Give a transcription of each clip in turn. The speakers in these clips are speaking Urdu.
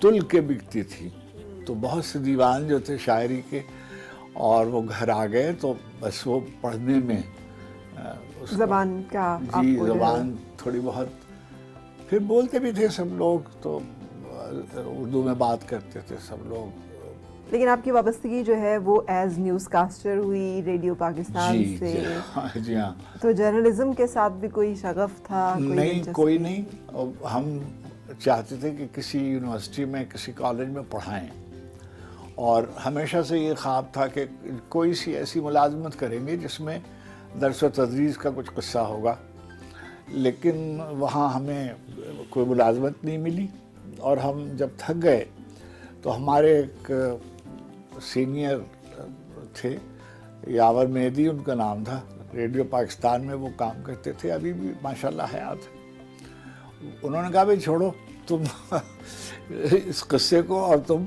تل کے بکتی تھی، تو بہت سے دیوان جو تھے شاعری کے، اور وہ گھر آ گئے تو بس وہ پڑھنے میں زبان کا آپ جی کو جو ہے زبان تھوڑی بہت، پھر بولتے بھی تھے سب لوگ، تو اردو میں بات کرتے تھے سب لوگ. لیکن آپ کی وابستگی جو ہے وہ ایز نیوز کاسٹر ہوئی ریڈیو پاکستان جی سے. جی ہاں. تو جرنلزم کے ساتھ بھی کوئی شغف تھا؟ نہیں، کوئی نہیں. ہم چاہتے تھے کہ کسی یونیورسٹی میں، کسی کالج میں پڑھائیں، اور ہمیشہ سے یہ خواب تھا کہ کوئی سی ایسی ملازمت کریں گے جس میں درس و تدریس کا کچھ قصہ ہوگا. لیکن وہاں ہمیں کوئی ملازمت نہیں ملی، اور ہم جب تھک گئے تو ہمارے ایک سینئر تھے، یاور مہدی ان کا نام تھا، ریڈیو پاکستان میں وہ کام کرتے تھے، ابھی بھی ماشاءاللہ حیات ہے. انہوں نے کہا بھائی چھوڑو تم اس قصے کو، اور تم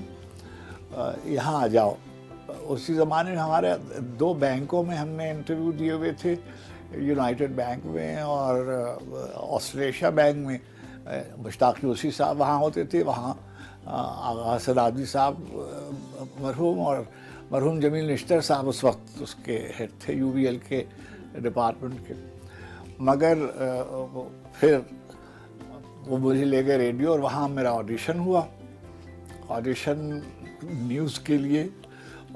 یہاں آ جاؤ. اسی زمانے میں ہمارے 2 بینکوں میں ہم نے انٹرویو دیے ہوئے تھے، یونائٹڈ بینک میں اور آسٹریشیا بینک میں. مشتاق یوسی صاحب وہاں ہوتے تھے، وہاں آغا سدادی صاحب مرحوم، اور مرحوم جمیل نشتر صاحب اس وقت اس کے ہیڈ تھے یو وی ایل کے ڈپارٹمنٹ کے. مگر پھر وہ مجھے لے گئے ریڈیو، اور وہاں میرا آڈیشن ہوا، آڈیشن نیوز کے لیے،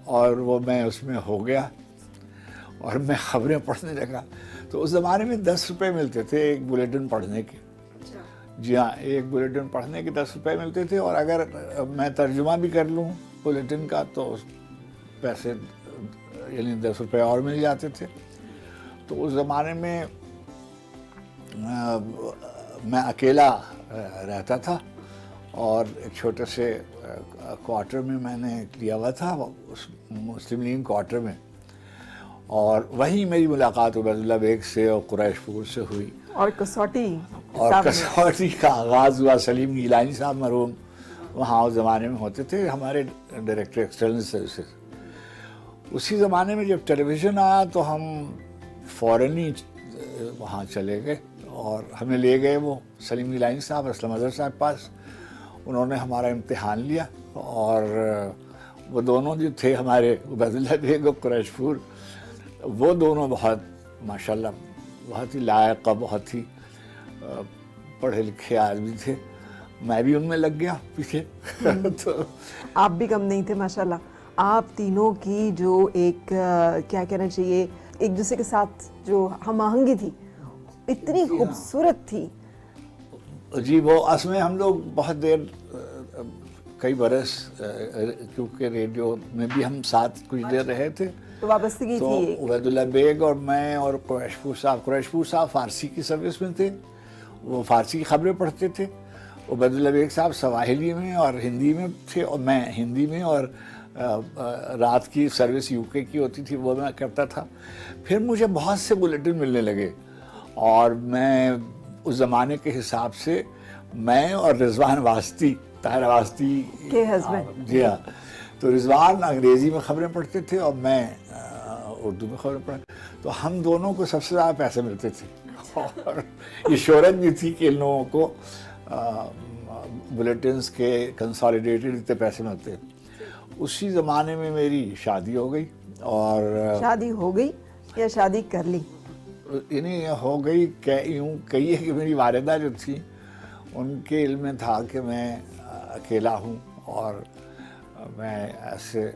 اور وہ میں اس میں ہو گیا، اور میں خبریں پڑھنے لگا. تو اس زمانے میں 10 روپے ملتے تھے ایک بلیٹن پڑھنے کے. جی ہاں، ایک بلیٹن پڑھنے کے 10 روپے ملتے تھے، اور اگر میں ترجمہ بھی کر لوں بلیٹن کا تو پیسے یعنی 10 روپے اور مل جاتے تھے. تو اس زمانے میں میں اکیلا رہتا تھا، اور ایک چھوٹے سے کوارٹر میں نے لیا ہوا تھا، اس مسلم لنگ کوارٹر میں، اور وہیں میری ملاقات عبید اللہ بیگ سے اور قریش پور سے ہوئی. اور کسوٹی کا آغاز ہوا. سلیم گیلانی صاحب مرحوم وہاں اس زمانے میں ہوتے تھے، ہمارے ڈائریکٹر ایکسٹرنل سروسز. اسی زمانے میں جب ٹیلی ویژن آیا تو ہم فوراً ہی وہاں چلے گئے، اور ہمیں لے گئے وہ سلیم گیلانی صاحب اسلم اظہر صاحب پاس. انہوں نے ہمارا امتحان لیا، اور وہ دونوں جو تھے ہمارے عبید اللہ بیگ اور قریش پور، وہ دونوں بہت ماشاءاللہ بہت ہی لائق، بہت ہی پڑھے لکھے آدمی تھے. میں بھی ان میں لگ گیا پیچھے. تو آپ بھی کم نہیں تھے ماشاءاللہ. آپ تینوں کی جو ایک کیا کہنا چاہیے، ایک دوسرے کے ساتھ جو ہم آہنگی تھی اتنی خوبصورت تھی. جی، وہ اصل میں ہم لوگ بہت دیر، کئی برس، کیونکہ ریڈیو میں بھی ہم ساتھ کچھ دیر رہے تھے، تو وابستگی تو تھی. عبید اللہ بیگ اور میں اور قریش پور صاحب فارسی کی سروس میں تھے، وہ فارسی کی خبریں پڑھتے تھے. عبید اللہ بیگ صاحب سواحلی میں اور ہندی میں تھے، اور میں ہندی میں، اور رات کی سروس یو کے کی ہوتی تھی وہ میں کرتا تھا. پھر مجھے بہت سے بلیٹن ملنے لگے، اور میں اس زمانے کے حساب سے میں اور رضوان واسطی، طاہر واسطی کے ہسبینڈ، جی ہاں، تو رضوان انگریزی میں خبریں پڑھتے تھے اور میں اردو میں خبریں پڑھتے. تو ہم دونوں کو سب سے زیادہ پیسے ملتے تھے، اور یہ شہرت بھی تھی کہ ان لوگوں کو بلیٹنز کے کنسالیڈیٹڈ اتنے پیسے ملتے. اسی زمانے میں میری شادی ہو گئی. اور شادی ہو گئی یا شادی کر لی؟ یعنی ہو گئی، یوں کہیے کہ میری والدہ جو تھی ان کے علم میں تھا کہ میں اکیلا ہوں، اور میں ایسے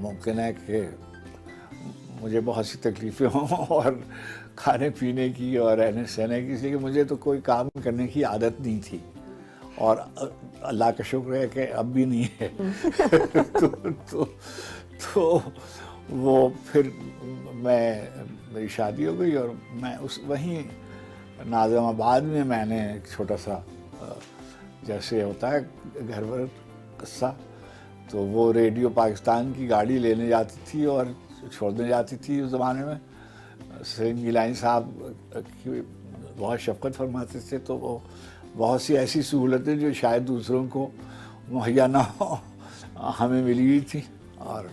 ممکن ہے کہ مجھے بہت سی تکلیفیں ہوں، اور کھانے پینے کی اور رہنے سہنے کی، اس لیے کہ مجھے تو کوئی کام کرنے کی عادت نہیں تھی، اور اللہ کا شکر ہے کہ اب بھی نہیں ہے. تو وہ پھر میری شادی ہو گئی، اور میں وہیں ناظم آباد میں نے ایک چھوٹا سا جیسے ہوتا ہے گھر بھر قصہ، تو وہ ریڈیو پاکستان کی گاڑی لینے جاتی تھی اور چھوڑنے جاتی تھی. اس زمانے میں سلیم گیلانی صاحب کی بہت شفقت فرماتے تھے، تو وہ بہت سی ایسی سہولتیں جو شاید دوسروں کو مہیا نہ ہو ہمیں ملی ہوئی تھی. اور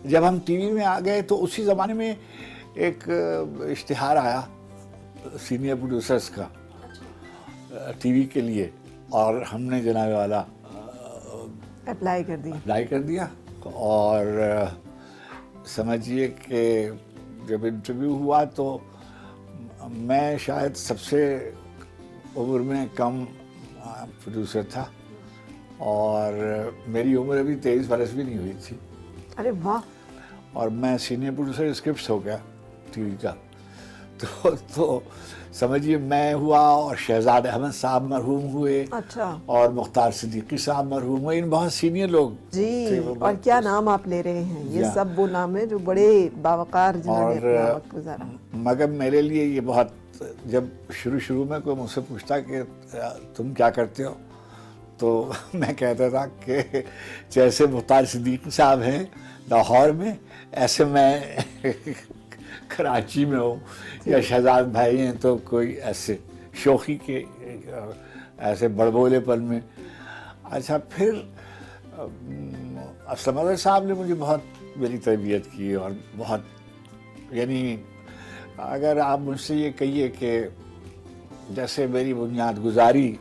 جب ہم ٹی وی میں آ گئے تو اسی زمانے میں ایک اشتہار آیا سینئر پروڈیوسرز کا ٹی وی کے لیے، اور ہم نے جناب والا اپلائی کر دی. اپلائی کر دیا. اور سمجھیے کہ جب انٹرویو ہوا تو میں شاید سب سے عمر میں کم پروڈیوسر تھا اور میری عمر ابھی 23 برس بھی نہیں ہوئی تھی. ارے واہ. اور میں سینئر پروڈیوسر اسکرپٹس ہو گیا ٹی وی کا. تو سمجھیے میں ہوا اور شہزاد احمد صاحب مرحوم ہوئے. اچھا. اور مختار صدیقی صاحب مرحوم ہوئے. ان بہت سینئر لوگ جی. اور کیا نام آپ لے رہے ہیں, یہ سب وہ نام ہیں جو بڑے باوقار جنہوں نے اپنا وقت گزارا. مگر میرے لیے یہ بہت, جب شروع میں کوئی مجھ سے پوچھتا کہ تم کیا کرتے ہو تو میں کہتا تھا کہ جیسے مختار صدیقی صاحب ہیں لاہور میں, ایسے میں کراچی میں ہوں, یا شہزاد بھائی ہیں تو کوئی ایسے شوخی کے ایسے بڑبولے پن میں. اچھا پھر اسلم اظہر صاحب نے مجھے بہت میری تربیت کی اور بہت, یعنی اگر آپ مجھ سے یہ کہیے کہ جیسے میری بنیاد گزاری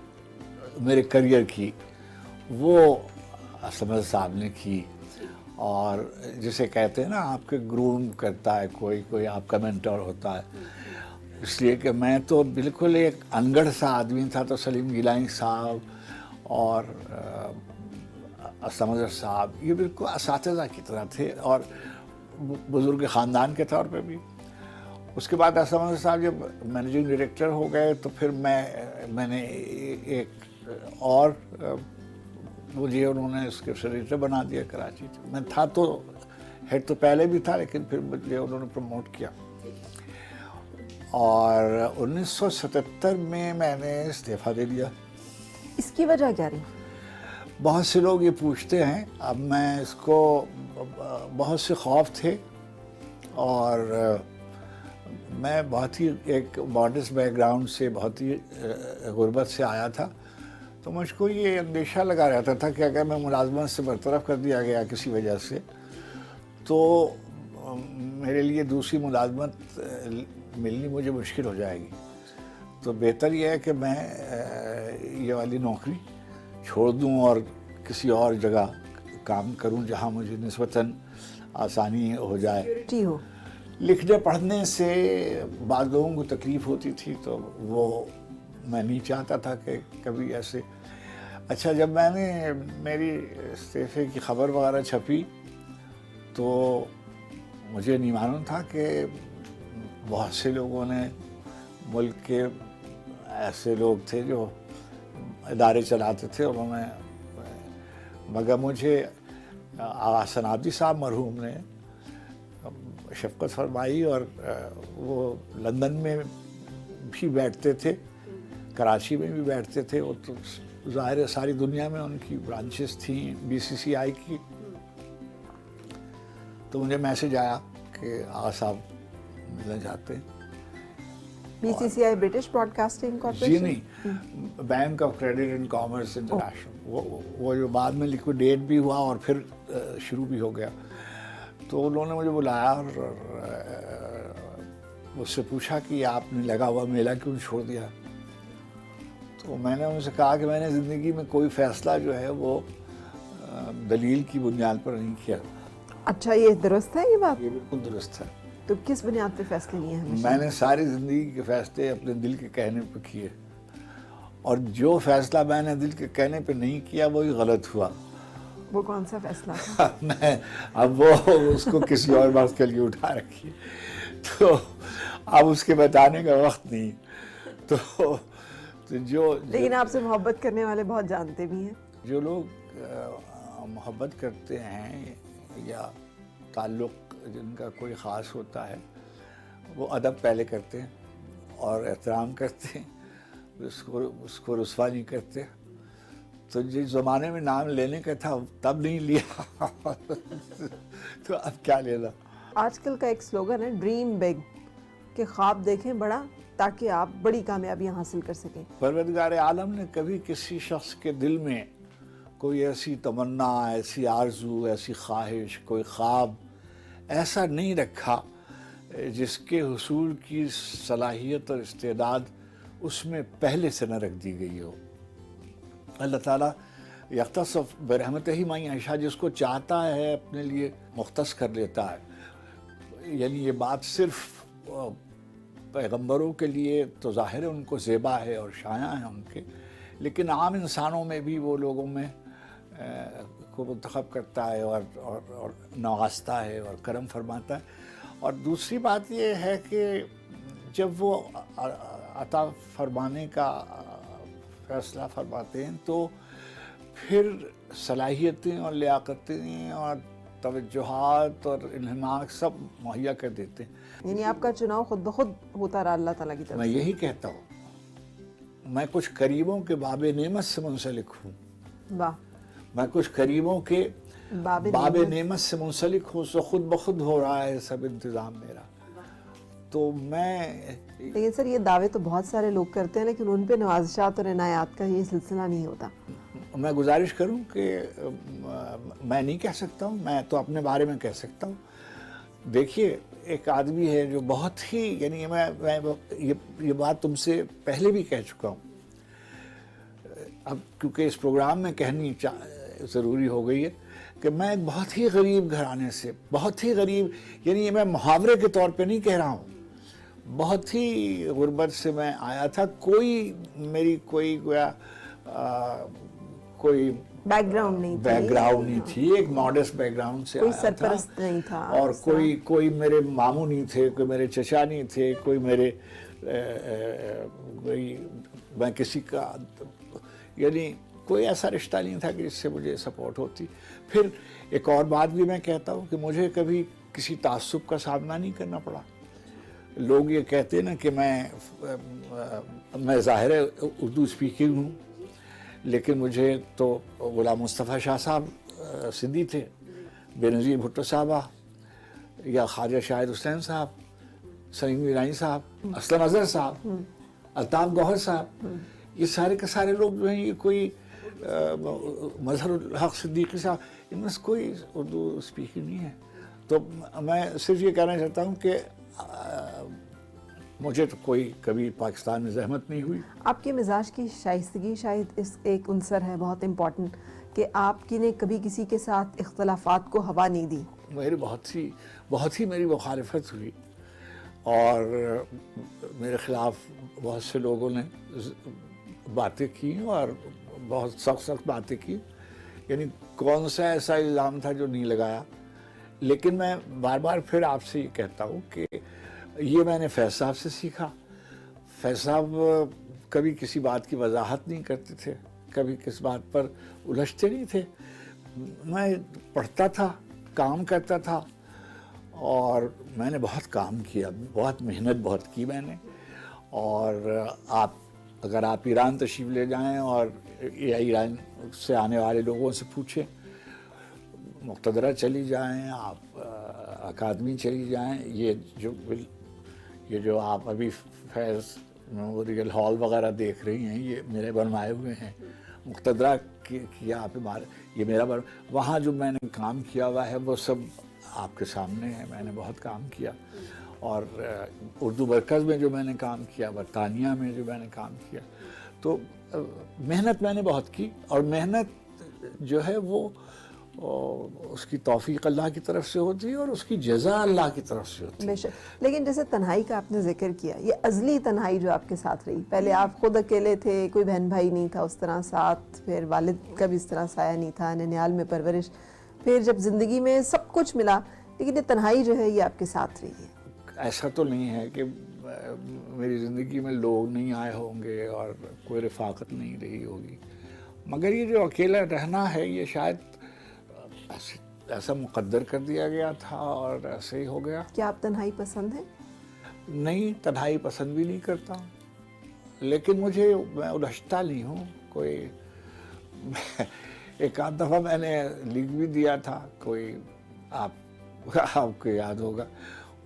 میرے کریئر کی وہ اسلم اظہر صاحب نے کی. اور جسے کہتے ہیں نا آپ کے گروم کرتا ہے کوئی آپ کا مینٹور ہوتا ہے, اس لیے کہ میں تو بالکل ایک انگڑ سا آدمی تھا تو سلیم گیلانی صاحب اور اسلم اظہر صاحب یہ بالکل اساتذہ کی طرح تھے اور بزرگ خاندان کے طور پہ بھی. اس کے بعد اسلم اظہر صاحب جب مینیجنگ ڈائریکٹر ہو گئے تو پھر میں نے ایک اور مجھے انہوں نے اسکرپٹ ایڈیٹر بنا دیا کراچی. میں تھا تو ہیڈ تو پہلے بھی تھا لیکن پھر مجھے انہوں نے پروموٹ کیا. اور 1977 میں نے استعفیٰ دے دیا. اس کی وجہ کیا رہی؟ بہت سے لوگ یہ پوچھتے ہیں. اب میں اس کو, بہت سے خوف تھے اور میں بہت ہی ایک ماڈسٹ بیک گراؤنڈ سے, بہت ہی غربت سے آیا تھا, تو مجھ کو یہ اندیشہ لگا رہتا تھا کہ اگر میں ملازمت سے برطرف کر دیا گیا کسی وجہ سے تو میرے لیے دوسری ملازمت ملنی مجھے مشکل ہو جائے گی. تو بہتر یہ ہے کہ میں یہ والی نوکری چھوڑ دوں اور کسی اور جگہ کام کروں جہاں مجھے نسبتاً آسانی ہو جائے. جی ہو. لکھنے پڑھنے سے بعض لوگوں کو تکلیف ہوتی تھی تو وہ میں نہیں چاہتا تھا کہ کبھی ایسے. اچھا جب میں نے میری استعفے کی خبر وغیرہ چھپی تو مجھے نہیں معلوم تھا کہ بہت سے لوگوں نے, ملک کے ایسے لوگ تھے جو ادارے چلاتے تھے, انہوں نے, مگر مجھے آغا صنعتی صاحب مرحوم نے شفقت فرمائی اور وہ لندن میں بھی بیٹھتے تھے, کراچی میں بھی بیٹھتے تھے. وہ تو ظاہر ہے ساری دنیا میں ان کی برانچز تھیں BCCI کی. تو مجھے میسج آیا کہ آغا صاحب ملنا چاہتے ہیں. BCCI British broadcasting corporation? جی نہیں, bank of credit and commerce international, وہ جو بعد میں لیکویڈیٹ بھی ہوا اور پھر شروع بھی ہو گیا. تو انہوں نے مجھے بلایا اور مجھ سے پوچھا کہ آپ نے لگا ہوا میلہ کیوں چھوڑ دیا. تو میں نے ان سے کہا کہ میں نے زندگی میں کوئی فیصلہ جو ہے وہ دلیل کی بنیاد پر نہیں کیا. اچھا یہ درست ہے یہ بات؟ یہ بالکل درست ہے. تو کس بنیاد پہ فیصلے لیے ہیں؟ میں نے ساری زندگی کے فیصلے اپنے دل کے کہنے پہ کیے, اور جو فیصلہ میں نے دل کے کہنے پہ نہیں کیا وہی غلط ہوا. وہ کون سا فیصلہ تھا؟ میں اب وہ اس کو کسی اور بات کے لیے اٹھا رکھی, تو اب اس کے بتانے کا وقت نہیں. تو جو لیکن آپ سے محبت کرنے والے بہت جانتے بھی ہیں. جو لوگ محبت کرتے ہیں یا تعلق جن کا کوئی خاص ہوتا ہے وہ ادب پہلے کرتے ہیں اور احترام کرتے ہیں, اس کو رسوا نہیں کرتے. تو جس زمانے میں نام لینے کا تھا تب نہیں لیا تو اب کیا لینا. آج کل کا ایک سلوگن ہے ڈریم بگ, کہ خواب دیکھیں بڑا تاکہ آپ بڑی کامیابیاں حاصل کر سکیں. پروردگار عالم نے کبھی کسی شخص کے دل میں کوئی ایسی تمنا, ایسی آرزو, ایسی خواہش, کوئی خواب ایسا نہیں رکھا جس کے حصول کی صلاحیت اور استعداد اس میں پہلے سے نہ رکھ دی گئی ہو. اللہ تعالیٰ یختص برحمتہ ہی مائی عائشہ، جس کو چاہتا ہے اپنے لیے مختص کر لیتا ہے. یعنی یہ بات صرف پیغمبروں کے لیے تو ظاہر ہے ان کو زیبا ہے اور شایع ہے ان کے، لیکن عام انسانوں میں بھی وہ لوگوں میں کو منتخب کرتا ہے اور نوازتا ہے اور کرم فرماتا ہے. اور دوسری بات یہ ہے کہ جب وہ عطا فرمانے کا فیصلہ فرماتے ہیں تو پھر صلاحیتیں اور لیاقتیں اور توجہات اور انہماک سب مہیا کر دیتے ہیں. یعنی آپ کا چناؤ خود بخود ہوتا رہا اللہ تعالیٰ کی طرف میں سے. یہی کہتا ہوں، میں کچھ قریبوں کے باب نعمت سے منسلک ہوں. واہ. میں کچھ قریبوں کے باب باب نعمت سے منسلک ہوں، سو خود بخود ہو رہا ہے سب انتظام میرا. تو میں لیکن سر یہ دعوے تو بہت سارے لوگ کرتے ہیں لیکن ان پہ نوازشات اور عنایات کا یہ سلسلہ نہیں ہوتا. میں گزارش کروں کہ میں نہیں کہہ سکتا ہوں، میں تو اپنے بارے میں کہہ سکتا ہوں. دیکھیے ایک آدمی ہے جو بہت ہی، یعنی میں یہ بات تم سے پہلے بھی کہہ چکا ہوں، اب کیونکہ اس پروگرام میں کہنی ضروری ہو گئی ہے کہ میں ایک بہت ہی غریب گھرانے سے، بہت ہی غریب، یعنی یہ میں محاورے کے طور پہ نہیں کہہ رہا ہوں، بہت ہی غربت سے میں آیا تھا. میری کوئی گویا کوئی بیک گراؤنڈ نہیں تھی، بیک گراؤنڈ نہیں تھی، ایک ماڈسٹ بیک گراؤنڈ سے کوئی آیا تھا، سرپرست نہیں تھا، اور کوئی میرے ماموں نہیں تھے، کوئی میرے چچا نہیں تھے، کوئی میرے میں کسی کا یعنی کوئی ایسا رشتہ نہیں تھا کہ جس سے مجھے سپورٹ ہوتی. پھر ایک اور بات بھی میں کہتا ہوں کہ مجھے کبھی کسی تعصب کا سامنا نہیں کرنا پڑا. لوگ یہ کہتے ہیں نا کہ میں ظاہر ہے اردو اسپیکنگ ہوں، لیکن مجھے تو غلام مصطفیٰ شاہ صاحب سندھی تھے، بے نظیر بھٹو صاحبہ، یا خواجہ شاہد حسین صاحب، سلیم ایرانی صاحب، اسلم اظہر صاحب، الطاف گوہر صاحب، یہ سارے کے سارے لوگ جو ہیں، یہ کوئی مظہر الحق صدیقی صاحب، ان میں سے کوئی اردو اسپیکنگ نہیں ہے. تو میں صرف یہ کہنا چاہتا ہوں کہ مجھے تو کوئی کبھی پاکستان میں زحمت نہیں ہوئی. آپ کے مزاج کی شائستگی شاید اس ایک عنصر ہے بہت امپورٹنٹ کہ آپ کی نے کبھی کسی کے ساتھ اختلافات کو ہوا نہیں دی. میری بہت ہی میری مخالفت ہوئی اور میرے خلاف بہت سے لوگوں نے باتیں کی اور بہت سخت باتیں کی. یعنی کون سا ایسا الزام تھا جو نہیں لگایا. لیکن میں بار بار پھر آپ سے یہ کہتا ہوں کہ یہ میں نے فیض صاحب سے سیکھا. فیض صاحب کبھی کسی بات کی وضاحت نہیں کرتے تھے، کبھی کس بات پر الجھتے نہیں تھے. میں پڑھتا تھا، کام کرتا تھا، اور میں نے بہت کام کیا، بہت محنت بہت کی میں نے. اور اگر آپ ایران تشریف لے جائیں اور ایران سے آنے والے لوگوں سے پوچھیں، مقتدرہ چلی جائیں، آپ اکادمی چلی جائیں، یہ جو آپ ابھی فیض میموریل ہال وغیرہ دیکھ رہی ہیں، یہ میرے بنوائے ہوئے ہیں. مقتدرہ کی آپ یہ میرا وہاں جو میں نے کام کیا ہوا ہے وہ سب آپ کے سامنے ہے. میں نے بہت کام کیا. اور اردو مرکز میں جو میں نے کام کیا، برطانیہ میں جو میں نے کام کیا، تو محنت میں نے بہت کی. اور محنت جو ہے وہ اس کی توفیق اللہ کی طرف سے ہوتی ہے اور اس کی جزا اللہ کی طرف سے ہوتی ہے. بے شک. لیکن جیسے تنہائی کا آپ نے ذکر کیا، یہ ازلی تنہائی جو آپ کے ساتھ رہی، پہلے آپ خود اکیلے تھے، کوئی بہن بھائی نہیں تھا اس طرح ساتھ، پھر والد کا بھی اس طرح سایہ نہیں تھا، ننیال میں پرورش، پھر جب زندگی میں سب کچھ ملا، لیکن یہ تنہائی جو ہے یہ آپ کے ساتھ رہی ہے. ایسا تو نہیں ہے کہ میری زندگی میں لوگ نہیں آئے ہوں گے اور کوئی رفاقت نہیں رہی ہوگی، مگر یہ جو اکیلا رہنا ہے یہ شاید ایسا مقدر کر دیا گیا تھا اور ایسے ہی ہو گیا. کیا آپ تنہائی پسند ہیں؟ نہیں، تنہائی پسند بھی نہیں کرتا ہوں، لیکن میں الجھتا نہیں ہوں. کوئی ایک آدھ دفعہ میں نے لکھ بھی دیا تھا، کوئی آپ کو یاد ہوگا،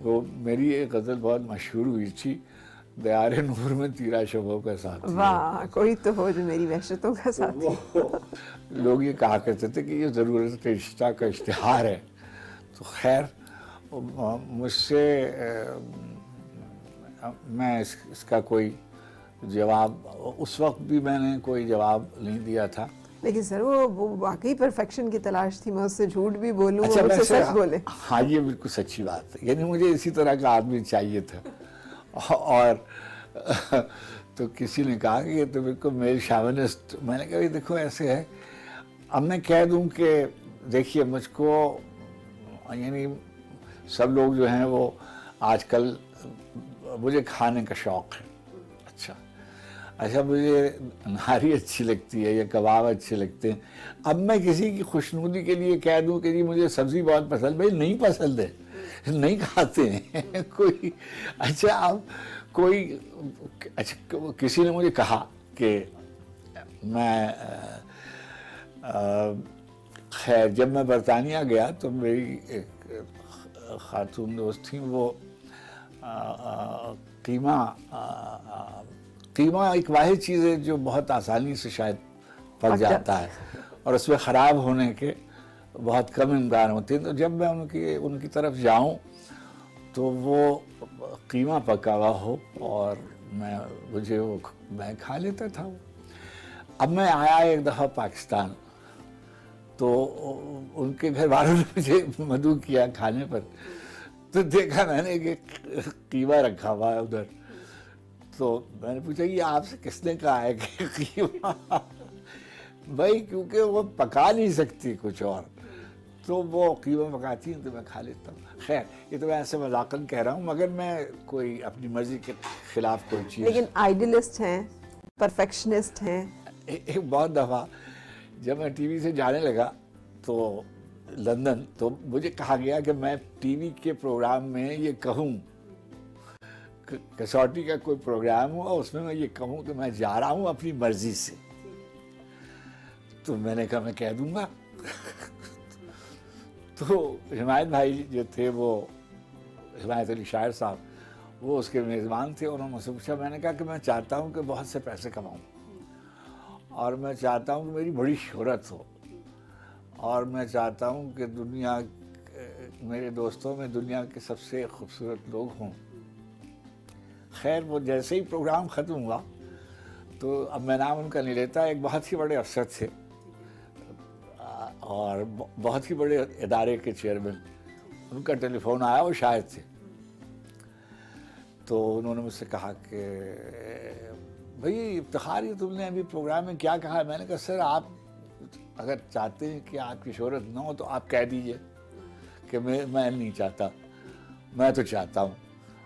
وہ میری ایک غزل بہت مشہور ہوئی تھی، دیار نور میں تیرا شبوں کا ساتھ. واہ، کوئی تو ہو جو میری وحشتوں کا ساتھ. لوگ یہ کہا کرتے تھے کہ یہ ضرورت رشتہ کا اشتہار ہے. تو خیر مجھ سے میں اس کا کوئی جواب اس وقت بھی میں نے کوئی جواب نہیں دیا تھا. لیکن سر وہ واقعی پرفیکشن کی تلاش تھی, میں اس سے جھوٹ بھی بولوں اچھا اور اس سے ویسے سچ بولے. ہاں یہ بالکل سچی بات ہے, یعنی مجھے اسی طرح کا آدمی چاہیے تھا. اور تو کسی نے کہا کہ یہ تو بالکل میل شاونسٹ. میں نے کہا دیکھو ایسے ہے, اب میں کہہ دوں کہ دیکھیے مجھ کو یعنی سب لوگ جو ہیں وہ آج کل مجھے کھانے کا شوق ہے. اچھا مجھے نہاری اچھی لگتی ہے یا کباب اچھے لگتے ہیں. اب میں کسی کی خوشنودی کے لیے کہہ دوں کہ جی مجھے سبزی بہت پسند, بھائی نہیں پسند ہے, نہیں کھاتے ہیں کوئی. اچھا اب کوئی اچھا کسی نے مجھے کہا کہ میں خیر جب میں برطانیہ گیا تو میری ایک خاتون دوست تھیں, وہ قیمہ ایک واحد چیز ہے جو بہت آسانی سے شاید پک جاتا ہے اور اس میں خراب ہونے کے بہت کم امکان ہوتے ہیں. تو جب میں ان کی طرف جاؤں تو وہ قیمہ پکا ہوا ہو اور میں کھا لیتا تھا. اب میں آیا ایک دفعہ پاکستان تو ان کے گھر والوں نے مجھے مدعو کیا کھانے پر, تو دیکھا میں نے کہ قیمہ رکھا ہوا ہے ادھر. تو میں نے پوچھا یہ آپ سے کس نے کہا ہے کہ قیمہ, بھائی کیونکہ وہ پکا نہیں سکتی کچھ اور, تو وہ قیمہ پکاتی ہیں تو میں کھا لیتا ہوں. خیر یہ تو میں ایسے مذاقاً کہہ رہا ہوں, مگر میں کوئی اپنی مرضی کے خلاف کوئی چیز. لیکن آئیڈیلسٹ ہیں, پرفیکشنسٹ ہیں. ایک بہت دفعہ جب میں ٹی وی سے جانے لگا تو لندن, تو مجھے کہا گیا کہ میں ٹی وی کے پروگرام میں یہ کہوں, کسوٹی کا کوئی پروگرام ہوا اس میں یہ کہوں کہ میں جا رہا ہوں اپنی مرضی سے, تو میں نے کہا میں کہہ دوں گا. تو حمایت بھائی جو تھے, وہ حمایت علی شاعر صاحب, وہ اس کے میزبان تھے. انہوں نے مجھ سے پوچھا, میں نے کہا کہ میں چاہتا ہوں کہ بہت سے پیسے کماؤں اور میں چاہتا ہوں کہ میری بڑی شہرت ہو اور میں چاہتا ہوں کہ میرے دوستوں میں دنیا کے سب سے خوبصورت لوگ ہوں. خیر وہ جیسے ہی پروگرام ختم ہوا تو اب میں نام ان کا نہیں لیتا, ایک بہت ہی بڑے افسر تھے اور بہت ہی بڑے ادارے کے چیئرمین, ان کا ٹیلی فون آیا, وہ شاعر تھے. تو انہوں نے مجھ سے کہا کہ بھئی افتخار یہ تم نے ابھی پروگرام میں کیا کہا ہے. میں نے کہا سر آپ اگر چاہتے ہیں کہ آپ کی شہرت نہ ہو تو آپ کہہ دیجئے کہ میں نہیں چاہتا, میں تو چاہتا ہوں.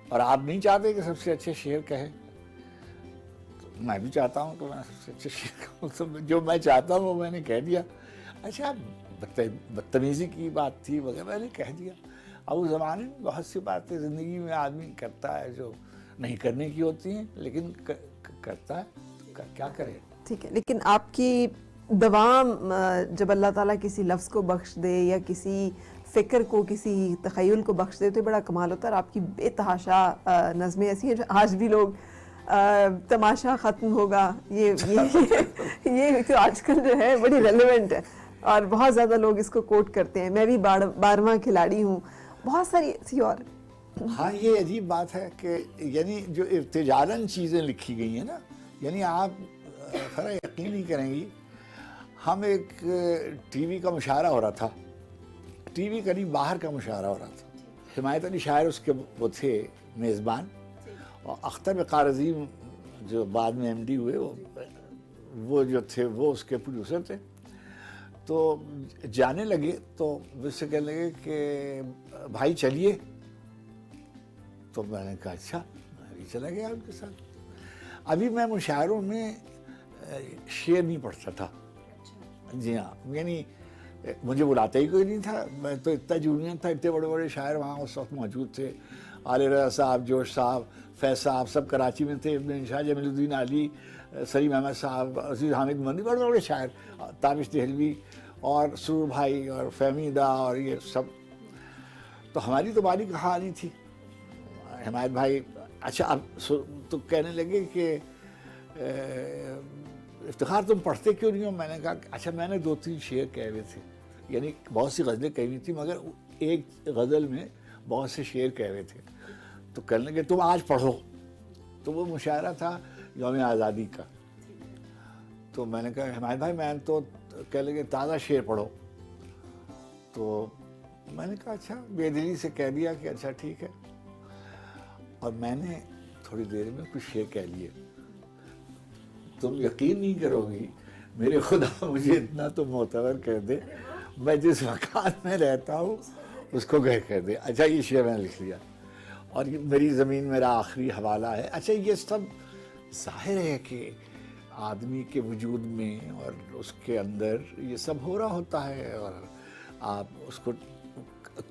اور آپ نہیں چاہتے کہ سب سے اچھے شعر کہے, میں بھی چاہتا ہوں کہ میں سب سے اچھے شعر کہوں, تو جو میں چاہتا ہوں وہ میں نے کہہ دیا. اچھا بدتمیزی کی بات تھی وغیرہ, میں نے کہہ دیا. اب اس زمانے میں بہت سی باتیں زندگی میں آدمی کرتا ہے جو نہیں کرنے کی ہوتی ہیں, لیکن کرتا ہے, کیا کرے. ٹھیک ہے, لیکن آپ کی دوام جب اللہ تعالیٰ کسی لفظ کو بخش دے یا کسی فکر کو, کسی تخیل کو بخش دے تو بڑا کمال ہوتا ہے. اور آپ کی بے تحاشا نظمیں ایسی ہیں جو آج بھی لوگ تماشا ختم ہوگا یہ تو آج کل جو ہے بڑی ریلیونٹ ہے اور بہت زیادہ لوگ اس کو کوٹ کرتے ہیں. میں بھی 12واں کھلاڑی ہوں, بہت ساری ایسی. اور ہاں یہ عجیب بات ہے کہ یعنی جو ارتجالاً چیزیں لکھی گئی ہیں نا, یعنی آپ خیر یقین نہیں کریں گی, ہم ایک ٹی وی کا مشاہرہ ہو رہا تھا, ٹی وی کا نہیں باہر کا مشاہرہ ہو رہا تھا. حمایت علی شاعر اس کے وہ تھے میزبان, اور اختر وقار عظیم جو بعد میں ایم ڈی ہوئے وہ جو تھے وہ اس کے پروڈیوسر تھے. تو جانے لگے تو مجھ سے کہنے لگے کہ بھائی چلیے. تو میں نے کہا اچھا, میں بھی چلا گیا ان کے ساتھ. ابھی میں مشاعروں میں شعر نہیں پڑھتا تھا, جی ہاں, یعنی مجھے بلاتا ہی کوئی نہیں تھا. میں تو اتنا جونیئر تھا, اتنے بڑے بڑے شاعر وہاں اس وقت موجود تھے, عالیہ رضا صاحب, جوش صاحب, فیض صاحب, سب کراچی میں تھے. ابن شاہ, جمیل الدین علی, سلیم احمد صاحب, عزیز حامد مندی, بڑے بڑے شاعر, تابش دہلوی اور سرور بھائی اور فہمی دا اور یہ سب. تو ہماری تو باری کہانی تھی. حمایت بھائی اچھا اب تو کہنے لگے کہ افتخار تم پڑھتے کیوں نہیں ہو. میں نے کہا اچھا میں نے 2-3 شعر کہے ہوئے تھے, یعنی بہت سی غزلیں کہی ہوئی تھیں مگر ایک غزل میں بہت سے شعر کہے ہوئے تھے. تو کہنے لگے تم آج پڑھو. تو وہ مشاعرہ تھا یوم آزادی کا. تو میں نے کہا حمایت بھائی میں تو کہہ لگے تازہ شعر پڑھو. تو میں نے کہا اچھا, بے دلی سے کہہ دیا کہ اچھا ٹھیک ہے. اور میں نے تھوڑی دیر میں کچھ شعر کہہ لیے. تم یقین نہیں کرو گی, میرے خدا مجھے اتنا تو معتبر کر دے, میں جس مکان میں رہتا ہوں اس کو کہہ دے اچھا یہ شعر میں نے لکھ لیا, اور یہ میری زمین میرا آخری حوالہ ہے. اچھا یہ سب ظاہر ہے کہ آدمی کے وجود میں اور اس کے اندر یہ سب ہو رہا ہوتا ہے, اور آپ اس کو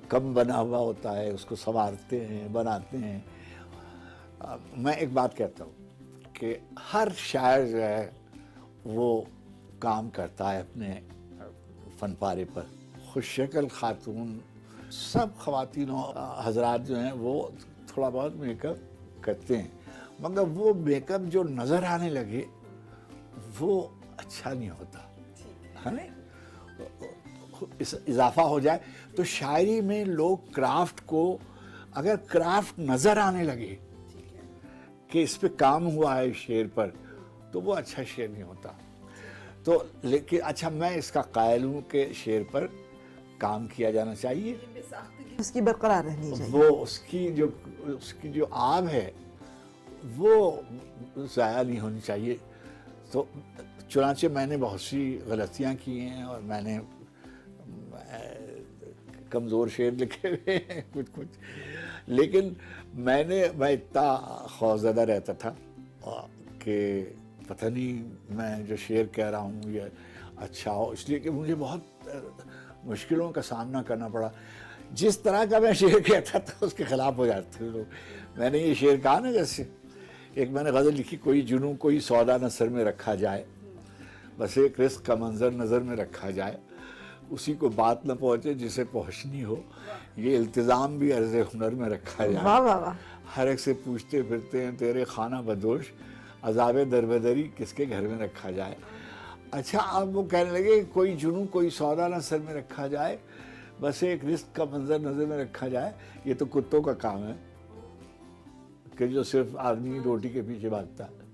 کم بنا ہوا ہوتا ہے, اس کو سنوارتے ہیں, بناتے ہیں. میں ایک بات کہتا ہوں کہ ہر شاعر جو ہے وہ کام کرتا ہے اپنے فن پارے پر. خوش شکل خاتون, سب خواتین و حضرات جو ہیں وہ تھوڑا بہت میک اپ کرتے ہیں, مگر وہ میک اپ جو نظر آنے لگے وہ اچھا نہیں ہوتا ہے نا. اضافہ ہو جائے تو شاعری میں لوگ کرافٹ کو, اگر کرافٹ نظر آنے لگے کہ اس پہ کام ہوا ہے شعر پر, تو وہ اچھا شعر نہیں ہوتا. تو لیکن اچھا میں اس کا قائل ہوں کہ شعر پر کام کیا جانا چاہیے, اس کی برقرار رہنی چاہیے. وہ اس کی جو آب ہے وہ ضائع نہیں ہونی چاہیے. تو چنانچہ میں نے بہت سی غلطیاں کی ہیں, اور میں نے کمزور شعر لکھے ہوئے ہیں کچھ, لیکن میں اتنا خوفزدہ رہتا تھا کہ پتہ نہیں میں جو شعر کہہ رہا ہوں یہ اچھا ہو, اس لیے کہ مجھے بہت مشکلوں کا سامنا کرنا پڑا. جس طرح کا میں شعر کہتا تھا اس کے خلاف ہو جاتے تھے لوگ. میں نے یہ شعر کہا نا, جیسے ایک میں نے غزل لکھی, کوئی جنوں کوئی سودا نہ سر میں رکھا جائے, بس ایک رزق کا منظر نظر میں رکھا جائے, اسی کو بات نہ پہنچے جسے پہنچنی ہو, یہ التزام بھی عرض ہنر میں رکھا جائے. واہ واہ واہ. ہر ایک سے پوچھتے پھرتے ہیں تیرے خانہ بدوش, عذاب دربدری کس کے گھر میں رکھا جائے. اچھا اب وہ کہنے لگے کوئی جنوں کوئی سودا نہ سر میں رکھا جائے, بس ایک رزق کا منظر نظر میں رکھا جائے. یہ تو کتوں کا کام ہے کہ جو صرف آدمی روٹی کے پیچھے بھاگتا ہے.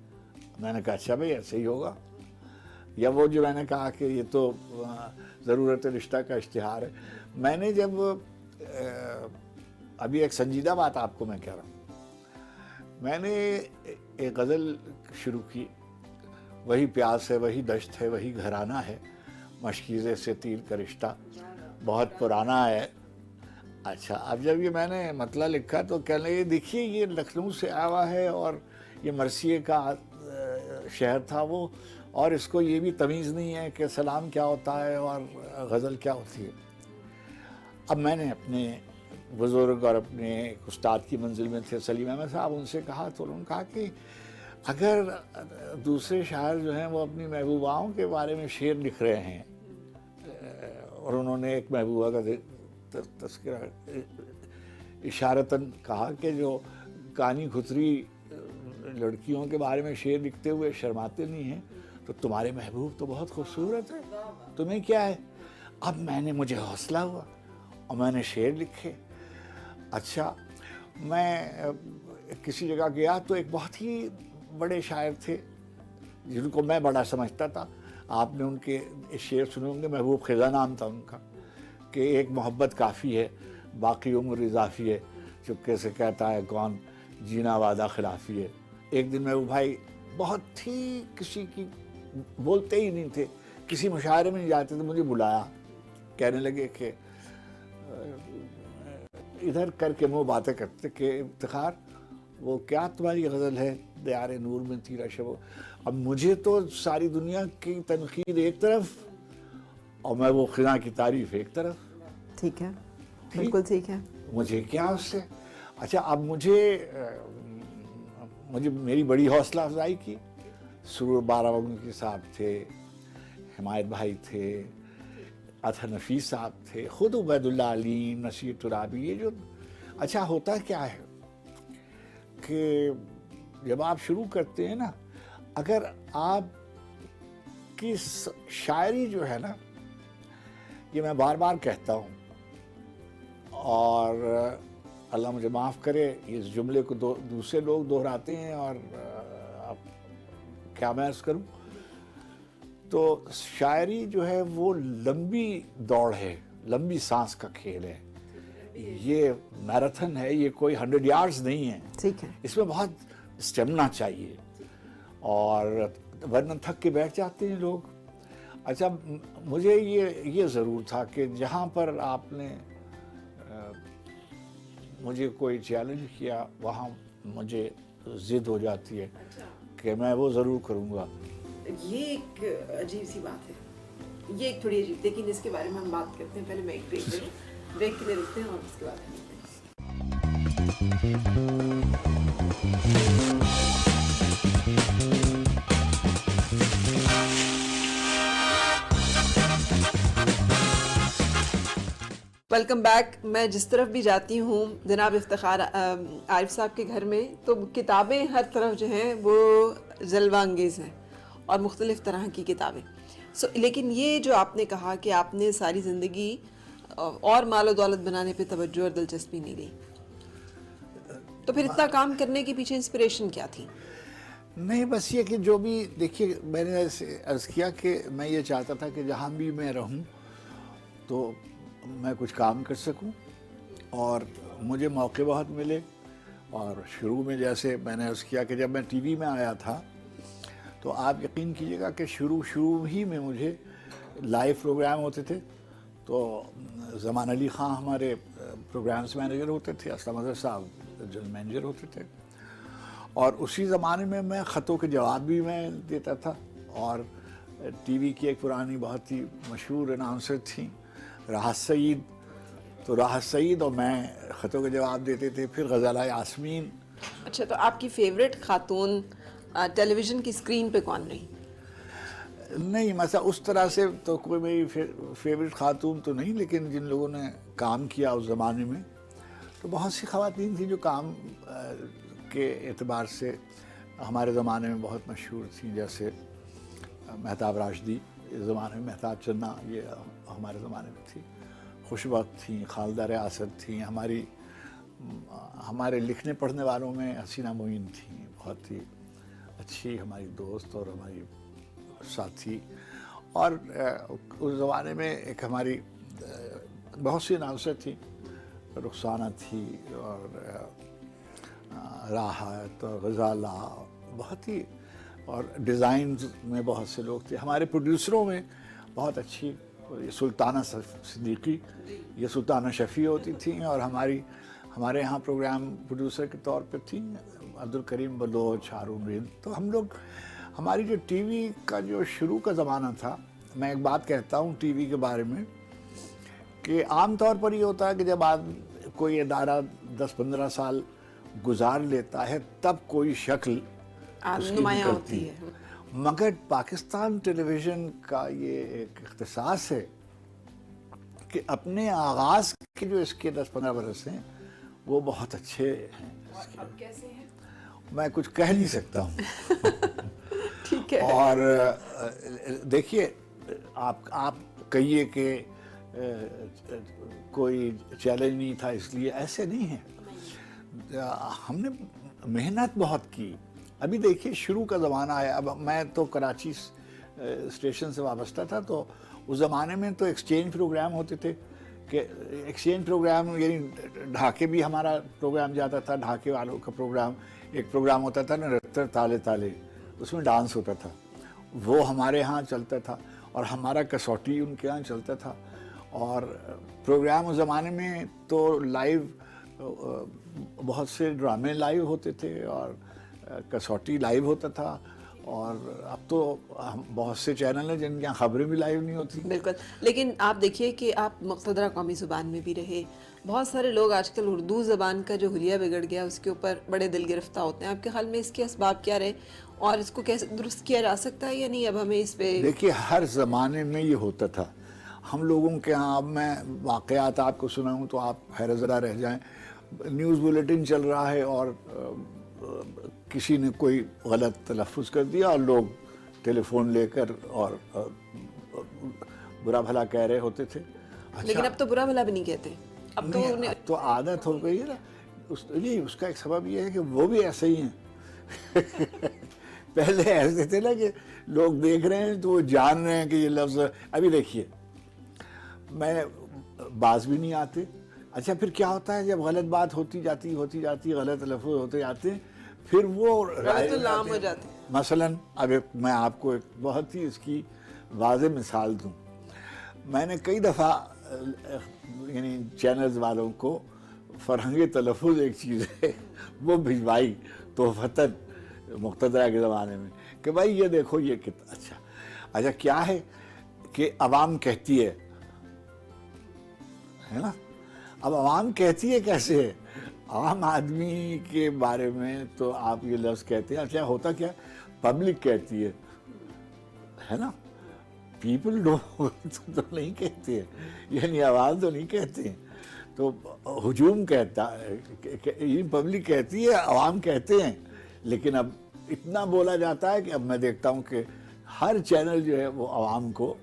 میں نے کہا اچھا بھائی ایسے ہی ہوگا. یا وہ جو میں نے کہا کہ یہ تو ضرورت رشتہ کا اشتہار ہے. میں نے جب ابھی ایک سنجیدہ بات آپ کو میں کہہ رہا ہوں, میں نے ایک غزل شروع کی, وہی پیاس ہے وہی دشت ہے وہی گھرانہ ہے, مشکیزے سے تیر کا رشتہ بہت پرانا ہے. اچھا اب جب یہ میں نے مطلع لکھا تو کہنے لگے دیکھیے یہ لکھنؤ سے آیا ہوا ہے, اور یہ مرثیے کا شہر تھا وہ, اور اس کو یہ بھی تمیز نہیں ہے کہ سلام کیا ہوتا ہے اور غزل کیا ہوتی ہے. اب میں نے اپنے بزرگ اور اپنے ایک استاد کی منزل میں تھے سلیم احمد صاحب, ان سے کہا تو انہوں نے کہا کہ اگر دوسرے شاعر جو ہیں وہ اپنی محبوباؤں کے بارے میں شعر لکھ رہے ہیں, اور انہوں نے ایک محبوبہ کا تذکرہ اشارتاً کہا کہ جو کہانی کھتری لڑکیوں کے بارے میں شعر لکھتے ہوئے شرماتے نہیں ہیں, تو تمہارے محبوب تو بہت خوبصورت ہے, تمہیں کیا ہے. اب مجھے حوصلہ ہوا اور میں نے شعر لکھے. اچھا میں کسی جگہ گیا تو ایک بہت ہی بڑے شاعر تھے جن کو میں بڑا سمجھتا تھا, آپ نے ان کے شعر سنے ہوں گے, محبوب خزاں نام تھا ان کا, کہ ایک محبت کافی ہے باقی عمر اضافی ہے, چپکے سے کہتا ہے کون جینا وعدہ خلافی ہے. ایک دن محبوب بھائی بہت ہی کسی کی بولتے ہی نہیں تھے, کسی مشاعرے میں نہیں جاتے تھے, مجھے بلایا, کہنے لگے کہ ادھر کر کے منہ باتیں کرتے کہ افتخار وہ کیا تمہاری غزل ہے دیار نور میں تیرا شب. اب مجھے تو ساری دنیا کی تنقید ایک طرف اور میں وہ خزاں کی تعریف ایک طرف. ٹھیک ہے, بالکل ٹھیک ہے, مجھے کیا اس سے. اچھا اب مجھے میری بڑی حوصلہ افزائی کی. سرور باراونکی صاحب تھے, حمایت بھائی تھے, اطہر نفیس صاحب تھے, خود عبید اللہ علیم, نصیر ترابی, یہ جو. اچھا ہوتا کیا ہے کہ جب آپ شروع کرتے ہیں نا, اگر آپ کی شاعری جو ہے نا, یہ میں بار بار کہتا ہوں اور اللہ مجھے معاف کرے اس جملے کو دوسرے لوگ دہراتے ہیں اور کیا میں عرض کروں. تو شاعری جو ہے وہ لمبی دوڑ ہے, لمبی سانس کا کھیل ہے. یہ میراتھن ہے, یہ کوئی 100 یارڈز نہیں ہے. ٹھیک ہے. اس میں بہت اسٹیمنا چاہیے, اور ورنہ تھک کے بیٹھ جاتے ہیں لوگ. اچھا, مجھے یہ ضرور تھا کہ جہاں پر آپ نے مجھے کوئی چیلنج کیا وہاں مجھے ضد ہو جاتی ہے کہ میں وہ ضرور کروں گا. یہ ایک عجیب سی بات ہے, یہ ایک تھوڑی عجیب, لیکن اس کے بارے میں ہم بات کرتے ہیں. پہلے میں ایک بریک لوں, بریک کے لیے رکھتے ہیں اور اس کے بعد ہم ملتے ہیں. Welcome back. میں جس طرف بھی جاتی ہوں جناب افتخار عارف صاحب کے گھر میں, تو کتابیں ہر طرف جو ہیں وہ جلوہ انگیز ہیں اور مختلف طرح کی کتابیں. لیکن یہ جو آپ نے کہا کہ آپ نے ساری زندگی اور مال و دولت بنانے پہ توجہ اور دلچسپی نہیں لی, تو پھر اتنا کام کرنے کے پیچھے انسپریشن کیا تھی؟ نہیں, بس یہ کہ جو بھی دیکھیے, میں نے ایسے عرض کیا کہ میں یہ چاہتا تھا کہ جہاں بھی میں رہوں تو میں کچھ کام کر سکوں, اور مجھے موقع بہت ملے. اور شروع میں جیسے میں نے عرض کیا کہ جب میں ٹی وی میں آیا تھا تو آپ یقین کیجئے گا کہ شروع ہی میں مجھے لائیو پروگرام ہوتے تھے. تو زمان علی خان ہمارے پروگرامز مینیجر ہوتے تھے, اسلم اظہر صاحب جنرل مینیجر ہوتے تھے, اور اسی زمانے میں میں خطوں کے جواب بھی میں دیتا تھا. اور ٹی وی کی ایک پرانی بہت ہی مشہور اناؤنسر تھیں راحت سعید, تو راحت سعید اور میں خطوں کے جواب دیتے تھے. پھر غزالہ یاسمین. اچھا, تو آپ کی فیوریٹ خاتون ٹیلی ویژن کی اسکرین پہ کون رہی؟ نہیں, مثلا اس طرح سے تو کوئی میری فیوریٹ خاتون تو نہیں, لیکن جن لوگوں نے کام کیا اس زمانے میں تو بہت سی خواتین تھیں جو کام کے اعتبار سے ہمارے زمانے میں بہت مشہور تھیں. جیسے مہتاب راشدی اس زمانے میں, مہتاب چننا یہ ہمارے زمانے میں تھی, خوشبخت تھیں, خالدہ ریاست تھیں, ہمارے لکھنے پڑھنے والوں میں حسینہ معین تھیں, بہت ہی اچھی ہماری دوست اور ہماری ساتھی. اور اس زمانے میں ایک ہماری بہت سی اناؤنسر تھیں, رخسانہ تھی اور راحت اور غزالہ, بہت ہی, اور ڈیزائنز میں بہت سے لوگ تھے. ہمارے پروڈیوسروں میں بہت اچھی سلطانہ صدیقی, یہ سلطانہ شفیع ہوتی تھیں, اور ہمارے ہاں پروگرام پروڈیوسر کے طور پہ تھیں عبدالکریم بلوچ, ہارون رید. تو ہم لوگ, ہماری جو ٹی وی کا جو شروع کا زمانہ تھا, میں ایک بات کہتا ہوں ٹی وی کے بارے میں کہ عام طور پر یہ ہوتا ہے کہ جب کوئی ادارہ 10-15 سال گزار لیتا ہے تب کوئی شکل اس کی نمایاں نکلتی ہوتی ہے. مگر پاکستان ٹیلی ویژن کا یہ ایک اختصاص ہے کہ اپنے آغاز کے جو اس کے 10-15 برس ہیں وہ بہت اچھے ہیں. اب کیسے ہیں میں کچھ کہہ نہیں سکتا ہوں. ٹھیک ہے. اور دیکھیے, آپ کہیے کہ کوئی چیلنج نہیں تھا اس لیے, ایسے نہیں ہے. ہم نے محنت بہت کی. ابھی دیکھیے شروع کا زمانہ ہے. اب میں تو کراچی اسٹیشن سے وابستہ تھا, تو اس زمانے میں تو ایکسچینج پروگرام ہوتے تھے کہ ایکسچینج پروگرام یعنی ڈھاکے بھی ہمارا پروگرام جاتا تھا, ڈھاکے والوں کا پروگرام, ایک پروگرام ہوتا تھا نرتر تالے تالے, اس میں ڈانس ہوتا تھا, وہ ہمارے ہاں چلتا تھا, اور ہمارا کسوٹی ان کے ہاں چلتا تھا. اور پروگرام اس زمانے میں تو لائیو بہت سے ڈرامے لائیو ہوتے تھے, اور کسوٹی لائیو ہوتا تھا, اور اب تو بہت سے چینل ہیں جن کے یہاں خبریں بھی لائیو نہیں ہوتی. بالکل. لیکن آپ دیکھیے کہ آپ مقتدرہ قومی زبان میں بھی رہے. بہت سارے لوگ آج کل اردو زبان کا جو حلیہ بگڑ گیا اس کے اوپر بڑے دل گرفتہ ہوتے ہیں. آپ کے خیال میں اس کے اسباب کیا رہے, اور اس کو کیسے درست کیا جا سکتا ہے یا نہیں؟ اب ہمیں اس پہ دیکھیے ہر زمانے میں یہ ہوتا تھا. ہم لوگوں کے ہاں, اب میں واقعات آپ کو سناؤں تو آپ حیرت زدہ رہ جائیں. نیوز بلیٹن چل رہا ہے اور کسی نے کوئی غلط تلفظ کر دیا اور لوگ ٹیلی فون لے کر اور برا بھلا کہہ رہے ہوتے تھے. لیکن اب تو برا بھلا بھی نہیں کہتے, اب تو عادت ہو گئی ہے نا. اس کا ایک سبب یہ ہے کہ وہ بھی ایسے ہی ہیں. پہلے ایسے تھے نا کہ لوگ دیکھ رہے ہیں تو وہ جان رہے ہیں کہ یہ لفظ. ابھی دیکھیے میں باز بھی نہیں آتے. اچھا پھر کیا ہوتا ہے جب غلط بات ہوتی جاتی غلط لفظ ہوتے جاتے ہیں پھر وہ لام ہو جاتے. مثلاً اب میں آپ کو ایک بہت ہی اس کی واضح مثال دوں. میں نے کئی دفعہ یعنی چینلز والوں کو فرہنگ تلفظ ایک چیز ہے وہ بھجوائی تحفتاً مقتدرہ کے زمانے میں کہ بھائی یہ دیکھو یہ کتنا اچھا کیا ہے کہ عوام کہتی ہے نا. اب عوام کہتی ہے کیسے ہے؟ عام آدمی کے بارے میں تو آپ یہ لفظ کہتے ہیں. اچھا ہوتا کیا پبلک کہتی ہے نا. پیپل تو نہیں کہتے ہیں, یعنی عوام تو نہیں کہتے ہیں. تو ہجوم کہتا ہے, پبلک کہتی ہے, عوام کہتے ہیں. لیکن اب اتنا بولا جاتا ہے کہ اب میں دیکھتا ہوں کہ ہر چینل جو ہے وہ عوام کو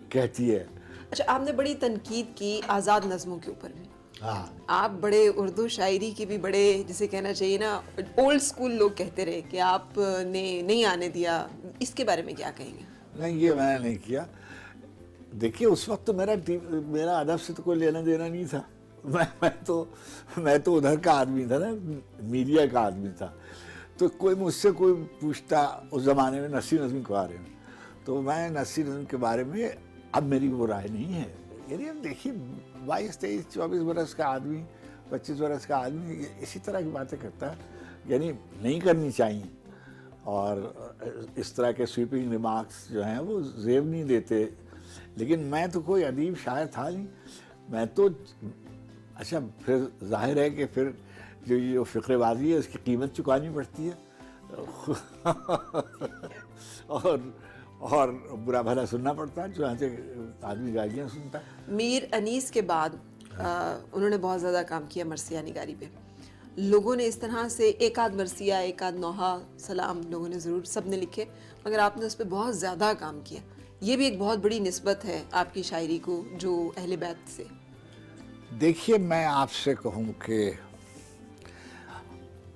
کہتی ہے. اچھا آپ نے بڑی تنقید کی آزاد نظموں کے اوپر بھی. ہاں آپ بڑے اردو شاعری کی بھی بڑے جسے کہنا چاہیے نا اولڈ سکول لوگ کہتے رہے کہ آپ نے نہیں آنے دیا, اس کے بارے میں کیا کہیں گے؟ نہیں یہ میں نے نہیں کیا. دیکھیے اس وقت تو میرا ادب سے تو کوئی لینا دینا نہیں تھا. میں تو ادھر کا آدمی تھا نا, میڈیا کا آدمی تھا. تو کوئی مجھ سے کوئی پوچھتا اس زمانے میں نثیر نظمی کے بارے میں, تو میں نثیر نظمی کے بارے میں اب میری وہ رائے نہیں ہے. یعنی اب دیکھیے 22 23 24 برس کا آدمی 25 برس کا آدمی اسی طرح کی باتیں کرتا ہے, یعنی نہیں کرنی چاہیے. اور اس طرح کے سویپنگ ریمارکس جو ہیں وہ زیب نہیں دیتے. لیکن میں تو کوئی ادیب شاعر تھا نہیں. میں تو اچھا پھر ظاہر ہے کہ پھر جو فقرے بازی ہے اس کی قیمت چکانی پڑتی ہے اور برا بھلا سننا پڑتا ہے, چنانچہ آدمی گالیاں سنتا ہے. میر انیس کے بعد انہوں نے بہت زیادہ کام کیا مرثیہ نگاری پہ. لوگوں نے اس طرح سے ایک آدھ مرثیہ ایک آدھ نوحہ سلام لوگوں نے ضرور سب نے لکھے, مگر آپ نے اس پہ بہت زیادہ کام کیا. یہ بھی ایک بہت بڑی نسبت ہے آپ کی شاعری کو جو اہل بیت سے. دیکھیے میں آپ سے کہوں کہ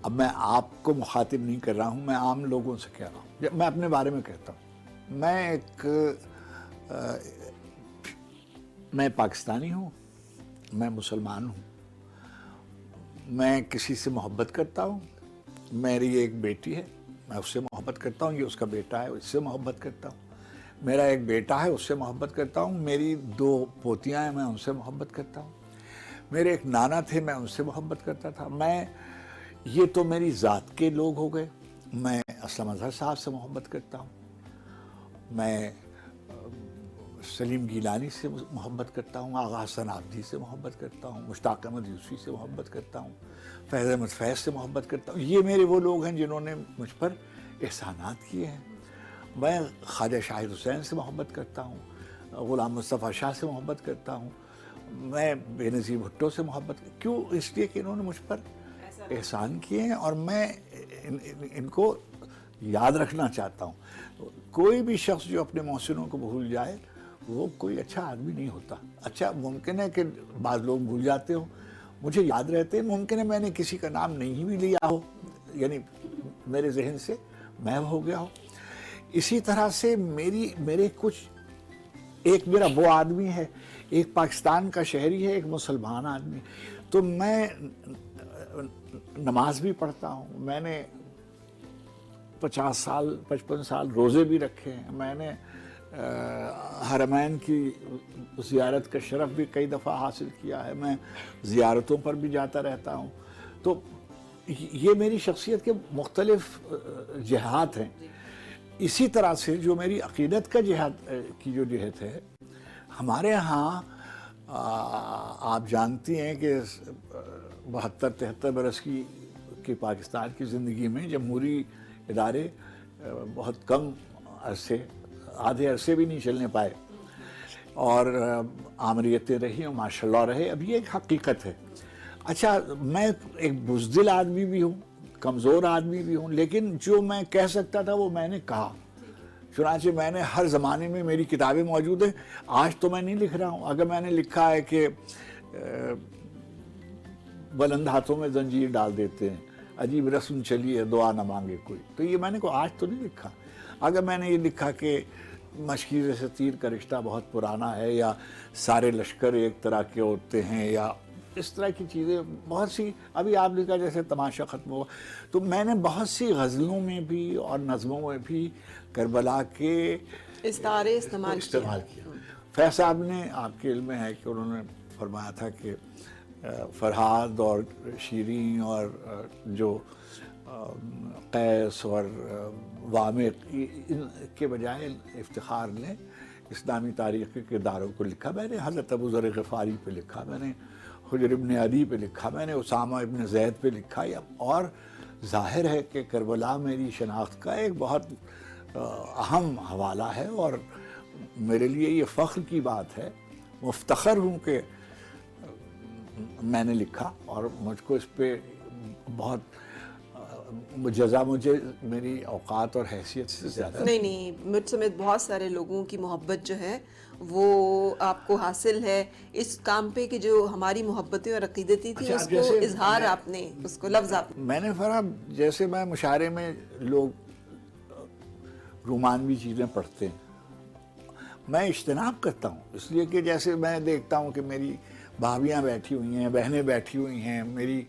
اب میں آپ کو مخاطب نہیں کر رہا ہوں, میں عام لوگوں سے کہہ رہا ہوں. میں اپنے بارے میں کہتا ہوں, میں پاکستانی ہوں, میں مسلمان ہوں, میں کسی سے محبت کرتا ہوں. میری ایک بیٹی ہے, میں اس سے محبت کرتا ہوں. یہ اس کا بیٹا ہے, اس سے محبت کرتا ہوں. میرا ایک بیٹا ہے, اس سے محبت کرتا ہوں. میری 2 پوتیاں ہیں, میں ان سے محبت کرتا ہوں. میرے ایک نانا تھے, میں ان سے محبت کرتا تھا. یہ تو میری ذات کے لوگ ہو گئے. میں اسلم اظہر صاحب سے محبت کرتا ہوں. میں سلیم گیلانی سے محبت کرتا ہوں. آغا حسن آبدی سے محبت کرتا ہوں. مشتاق احمد یوسفی سے محبت کرتا ہوں. فیض احمد فیض سے محبت کرتا ہوں. یہ میرے وہ لوگ ہیں جنہوں نے مجھ پر احسانات کیے ہیں. میں خواجہ شاہد حسین سے محبت کرتا ہوں. غلام مصطفیٰ شاہ سے محبت کرتا ہوں. میں بے نظیر بھٹو سے محبت کیوں؟ اس لیے کہ انہوں نے مجھ پر احسان کیے ہیں اور میں ان کو یاد رکھنا چاہتا ہوں. کوئی بھی شخص جو اپنے محسنوں کو بھول جائے وہ کوئی اچھا آدمی نہیں ہوتا. اچھا ممکن ہے کہ بعض لوگ بھول جاتے ہوں, مجھے یاد رہتے ہیں. ممکن ہے میں نے کسی کا نام نہیں بھی لیا ہو, یعنی میرے ذہن سے محو ہو گیا ہو. اسی طرح سے میرے کچھ ایک میرا وہ آدمی ہے, ایک پاکستان کا شہری ہے, ایک مسلمان آدمی. تو میں نماز بھی پڑھتا ہوں. میں نے 50 سال 55 سال روزے بھی رکھے ہیں. میں نے حرمین کی زیارت کا شرف بھی کئی دفعہ حاصل کیا ہے. میں زیارتوں پر بھی جاتا رہتا ہوں. تو یہ میری شخصیت کے مختلف جہات ہیں. اسی طرح سے جو میری عقیدت کا جہاد کی جو جہت ہے, ہمارے ہاں آپ جانتی ہیں کہ 72-73 برس کی پاکستان کی زندگی میں جمہوری ادارے بہت کم عرصے, آدھے عرصے بھی نہیں چلنے پائے, اور آمریتیں رہی اور ماشاء اللہ رہے. اب یہ ایک حقیقت ہے. اچھا میں ایک بزدل آدمی بھی ہوں, کمزور آدمی بھی ہوں, لیکن جو میں کہہ سکتا تھا وہ میں نے کہا. چنانچہ میں نے ہر زمانے میں میری کتابیں موجود ہیں. آج تو میں نہیں لکھ رہا ہوں. اگر میں نے لکھا ہے کہ بلند ہاتھوں میں زنجیر ڈال دیتے ہیں, عجیب رسم چلی ہے دعا نہ مانگے کوئی. تو یہ میں نے آج تو نہیں لکھا. اگر میں نے یہ لکھا کہ مشکیزے سے تیر کا رشتہ بہت پرانا ہے، یا سارے لشکر ایک طرح کے ہوتے ہیں، یا اس طرح کی چیزیں بہت سی، ابھی آپ نے کہا جیسے تماشا ختم ہوا، تو میں نے بہت سی غزلوں میں بھی اور نظموں میں بھی کربلا کے استعارے استعمال کیا. فیض صاحب نے، آپ کے علم میں ہے کہ انہوں نے فرمایا تھا کہ فرہاد اور شیریں اور جو قیس اور وامق، ان کے بجائے افتخار نے اسلامی تاریخ کے کرداروں کو لکھا. میں نے حضرت ابو ذر غفاری پہ لکھا، میں نے حجر ابن عدی پہ لکھا، میں نے اسامہ ابن زید پہ لکھا. اور ظاہر ہے کہ کربلا میری شناخت کا ایک بہت اہم حوالہ ہے، اور میرے لیے یہ فخر کی بات ہے، مفتخر ہوں کہ میں نے لکھا، اور مجھ کو اس پہ بہت جزا مجھے میری اوقات اور حیثیت سے زیادہ نہیں مجھ سمیت بہت سارے لوگوں کی محبت جو ہے وہ آپ کو حاصل ہے اس کام پہ، کہ جو ہماری محبتیں اور عقیدتی تھی اس کو اظہار آپ نے، اس کو لفظ آپ میں نے فرا جیسے میں مشاعرے میں لوگ رومانوی چیزیں پڑھتے ہیں، میں اجتناب کرتا ہوں، اس لیے کہ جیسے میں دیکھتا ہوں کہ میری بھابیاں بیٹھی ہوئی ہیں، بہنیں بیٹھی ہوئی ہیں، میری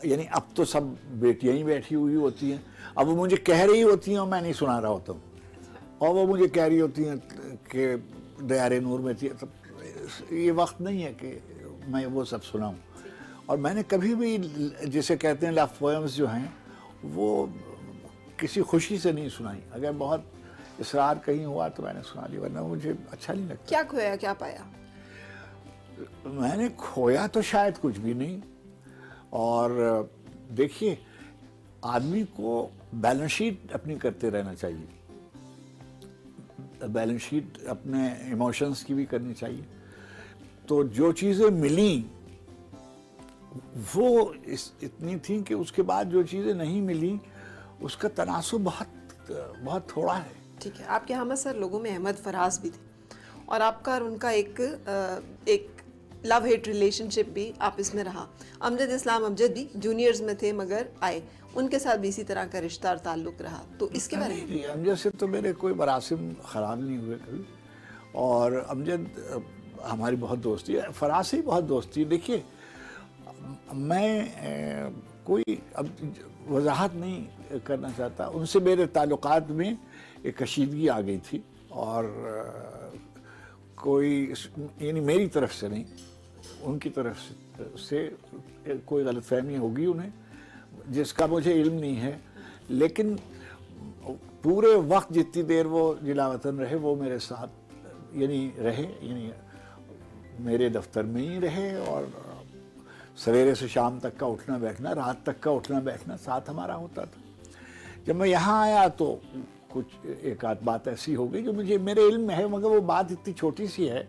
یعنی اب تو سب بیٹیاں ہی بیٹھی ہوئی ہوتی ہیں، اب وہ مجھے کہہ رہی ہوتی ہیں اور میں نہیں سنا رہا ہوتا ہوں، اور وہ مجھے کہہ رہی ہوتی ہیں کہ دیار نور میں تھی. یہ وقت نہیں ہے کہ میں وہ سب سناؤں. اور میں نے کبھی بھی جسے کہتے ہیں لف پوئمز جو ہیں وہ کسی خوشی سے نہیں سنائی. اگر بہت اصرار کہیں ہوا تو میں نے سنا لی، ورنہ مجھے اچھا نہیں لگتا. کیا کھویا کیا پایا؟ میں نے کھویا تو شاید کچھ بھی نہیں. اور دیکھیے، آدمی کو بیلنس شیٹ اپنی کرتے رہنا چاہیے، بیلنس شیٹ اپنے ایموشنز کی بھی کرنی چاہیے. تو جو چیزیں ملیں وہ اتنی تھیں کہ اس کے بعد جو چیزیں نہیں ملیں اس کا تناسب بہت تھوڑا ہے. ٹھیک ہے. آپ کے ہم سر لوگوں میں احمد فراز بھی تھے، اور آپ کا اور ان کا ایک لو ہیٹ ریلیشن شپ بھی آپس میں رہا. امجد اسلام امجد بھی جونیئرز میں تھے مگر آئے، ان کے ساتھ بھی اسی طرح کا رشتہ اور تعلق رہا. تو اس کے بارے میں امجد سے تو میرے کوئی مراسم خراب نہیں ہوئے کبھی، اور امجد ہماری بہت دوستی ہے، فراز سے ہی بہت دوستی. دیکھیے، میں کوئی اب وضاحت نہیں کرنا چاہتا، ان سے میرے تعلقات میں ایک کشیدگی آ گئی تھی، اور کوئی یعنی میری طرف سے نہیں، ان کی طرف سے کوئی غلط فہمی ہوگی انہیں جس کا مجھے علم نہیں ہے. لیکن پورے وقت جتنی دیر وہ جلا وطن رہے وہ میرے ساتھ یعنی میرے دفتر میں ہی رہے، اور سویرے سے شام تک کا اٹھنا بیٹھنا، رات تک کا اٹھنا بیٹھنا ساتھ ہمارا ہوتا تھا. جب میں یہاں آیا تو کچھ ایک آدھ بات ایسی ہو گئی جو میرے علم میں ہے، مگر وہ بات اتنی چھوٹی سی ہے